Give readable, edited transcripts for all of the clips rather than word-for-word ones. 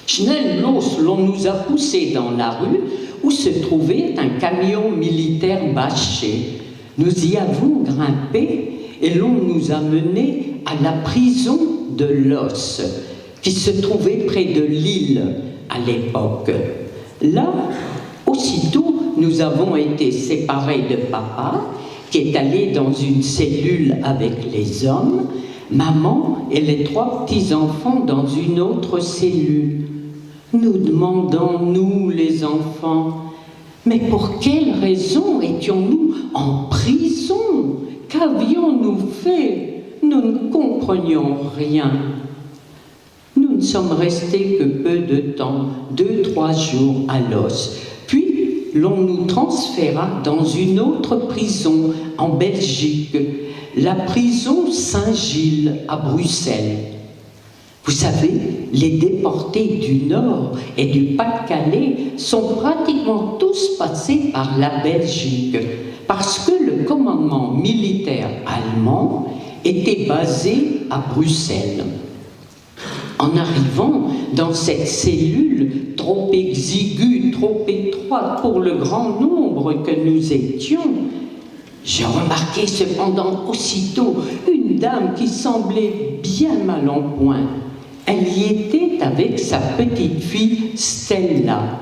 Schnell los, l'on nous a poussés dans la rue où se trouvait un camion militaire bâché. Nous y avons grimpé et l'on nous a menés à la prison de Los, qui se trouvait près de Lille à l'époque. Là, aussitôt, nous avons été séparés de papa, qui est allé dans une cellule avec les hommes, maman et les 3 petits-enfants dans une autre cellule. Nous demandons, nous les enfants, mais pour quelle raison étions-nous en prison? Qu'avions-nous fait? Nous ne comprenions rien. Nous ne sommes restés que peu de temps, 2-3 jours à Los. Puis, l'on nous transféra dans une autre prison en Belgique, la prison Saint-Gilles à Bruxelles. Vous savez, les déportés du Nord et du Pas-de-Calais sont pratiquement tous passés par la Belgique, parce que le commandement militaire allemand était basé à Bruxelles. En arrivant dans cette cellule trop exiguë, trop étroite pour le grand nombre que nous étions, j'ai remarqué cependant aussitôt une dame qui semblait bien mal en point. Elle y était avec sa petite fille Stella.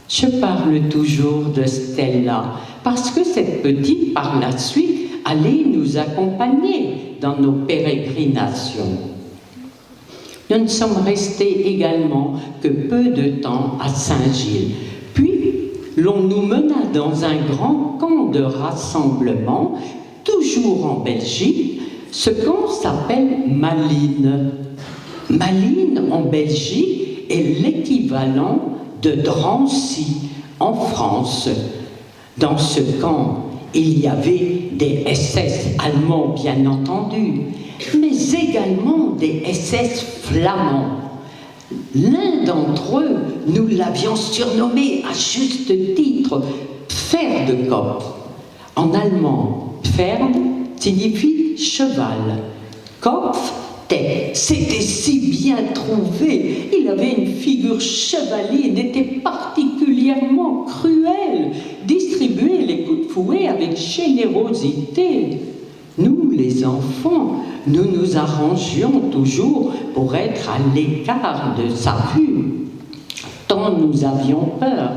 Je parle toujours de Stella parce que cette petite, par la suite, allait nous accompagner dans nos pérégrinations. Nous ne sommes restés également que peu de temps à Saint-Gilles. Puis, l'on nous mena dans un grand camp de rassemblement, toujours en Belgique. Ce camp s'appelle Malines. Malines, en Belgique, est l'équivalent de Drancy, en France. Dans ce camp, il y avait des SS allemands, bien entendu, mais également des SS flamands. L'un d'entre eux, nous l'avions surnommé à juste titre Pferdekopf. En allemand, Pferd signifie cheval. Kopf, tête. C'était si bien trouvé. Il avait une figure chevaline, était particulièrement cruel, distribuait les coups de fouet avec générosité. Nous, les enfants, nous nous arrangions toujours pour être à l'écart de sa vue, tant nous avions peur.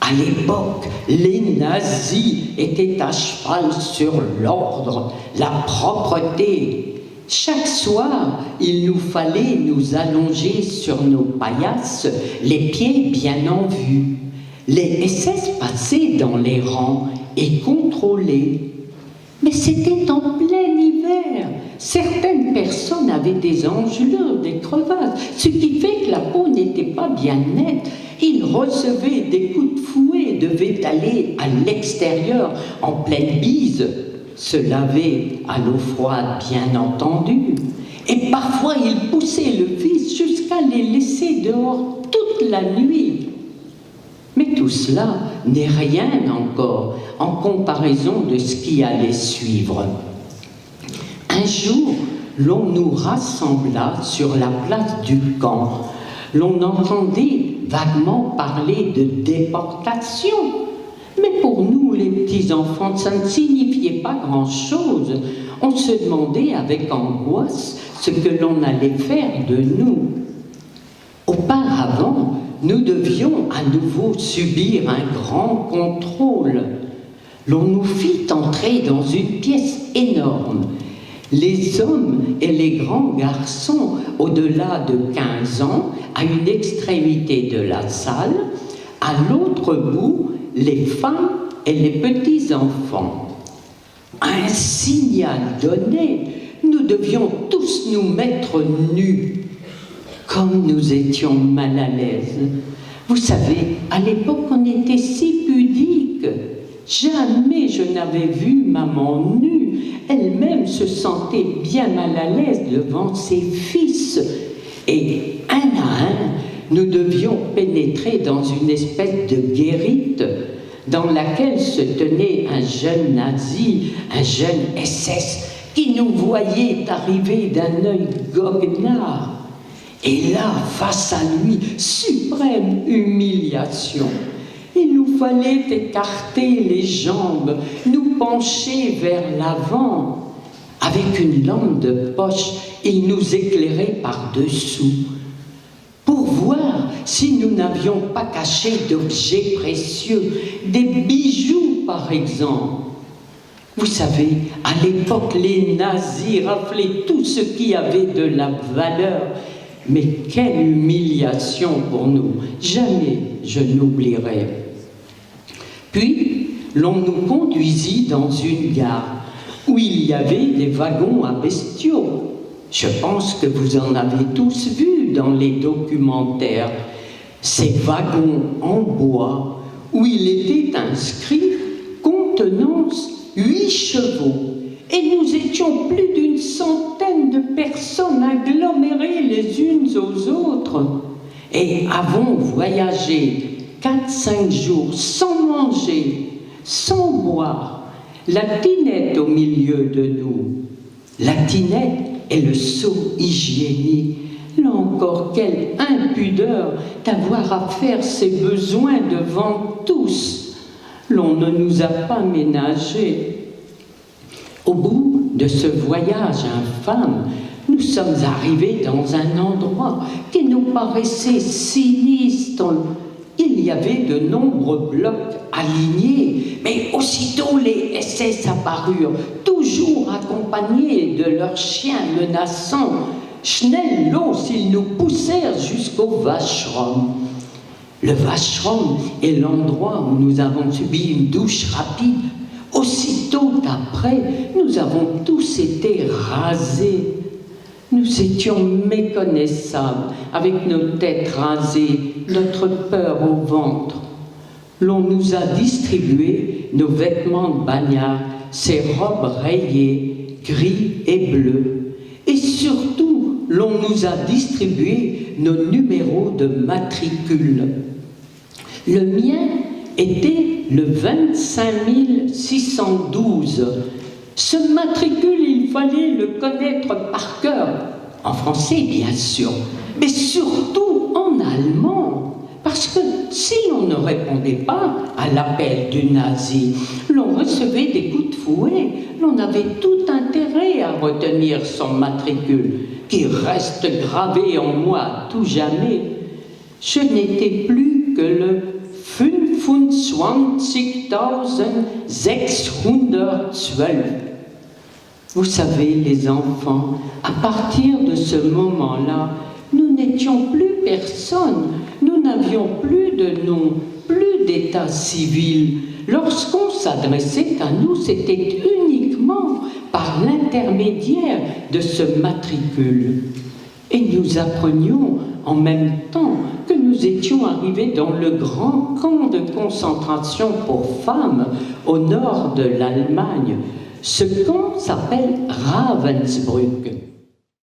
À l'époque, les nazis étaient à cheval sur l'ordre, la propreté. Chaque soir, il nous fallait nous allonger sur nos paillasses, les pieds bien en vue. Les SS passaient dans les rangs et contrôlaient. Mais c'était en plein hiver. Certaines personnes avaient des engelures, des crevasses, ce qui fait que la peau n'était pas bien nette. Ils recevaient des coups de fouet, devaient aller à l'extérieur en pleine bise, se laver à l'eau froide, bien entendu. Et parfois, ils poussaient le fils jusqu'à les laisser dehors toute la nuit. Mais tout cela n'est rien encore en comparaison de ce qui allait suivre. Un jour, l'on nous rassembla sur la place du camp. L'on entendait vaguement parler de déportation. Mais pour nous, les petits-enfants, ça ne signifiait pas grand-chose. On se demandait avec angoisse ce que l'on allait faire de nous. Auparavant, nous devions à nouveau subir un grand contrôle. L'on nous fit entrer dans une pièce énorme. Les hommes et les grands garçons, au-delà de 15 ans, à une extrémité de la salle, à l'autre bout, les femmes et les petits-enfants. À un signal donné, nous devions tous nous mettre nus. Comme nous étions mal à l'aise. Vous savez, à l'époque, on était si pudiques. Jamais je n'avais vu maman nue. Elle-même se sentait bien mal à l'aise devant ses fils. Et un à un, nous devions pénétrer dans une espèce de guérite dans laquelle se tenait un jeune nazi, un jeune SS, qui nous voyait arriver d'un œil goguenard. Et là, face à lui, suprême humiliation. Il nous fallait écarter les jambes, nous pencher vers l'avant. Avec une lampe de poche, il nous éclairait par-dessous pour voir si nous n'avions pas caché d'objets précieux, des bijoux par exemple. Vous savez, à l'époque, les nazis raflaient tout ce qui avait de la valeur. Mais quelle humiliation pour nous! Jamais je n'oublierai. Puis, l'on nous conduisit dans une gare où il y avait des wagons à bestiaux. Je pense que vous en avez tous vu dans les documentaires. Ces wagons en bois où il était inscrit « Contenance 8 chevaux ». Et nous étions plus d'une centaine de personnes agglomérées les unes aux autres. Et avons voyagé 4-5 jours sans manger, sans boire, la tinette au milieu de nous. La tinette est le seau hygiénique. Là encore, quelle impudeur d'avoir à faire ses besoins devant tous. L'on ne nous a pas ménagés. Au bout de ce voyage infâme, nous sommes arrivés dans un endroit qui nous paraissait sinistre. Il y avait de nombreux blocs alignés, mais aussitôt les SS apparurent, toujours accompagnés de leurs chiens menaçants. Schnell los, ils nous poussèrent jusqu'au Washram. Le Washram est l'endroit où nous avons subi une douche rapide. Aussitôt après, nous avons tous été rasés. Nous étions méconnaissables, avec nos têtes rasées, notre peur au ventre. L'on nous a distribué nos vêtements de bagnard, ces robes rayées, gris et bleues. Et surtout, l'on nous a distribué nos numéros de matricule. Le mien était le 25 612. Ce matricule, il fallait le connaître par cœur, en français bien sûr, mais surtout en allemand, parce que si l'on ne répondait pas à l'appel du nazi, l'on recevait des coups de fouet, l'on avait tout intérêt à retenir son matricule, qui reste gravé en moi à tout jamais. Je n'étais plus que le 25.612. Vous savez, les enfants, à partir de ce moment-là, nous n'étions plus personne, nous n'avions plus de nom, plus d'état civil. Lorsqu'on s'adressait à nous, c'était uniquement par l'intermédiaire de ce matricule. Et nous apprenions en même temps que nous étions arrivés dans le grand camp de concentration pour femmes au nord de l'Allemagne. Ce camp s'appelle Ravensbrück.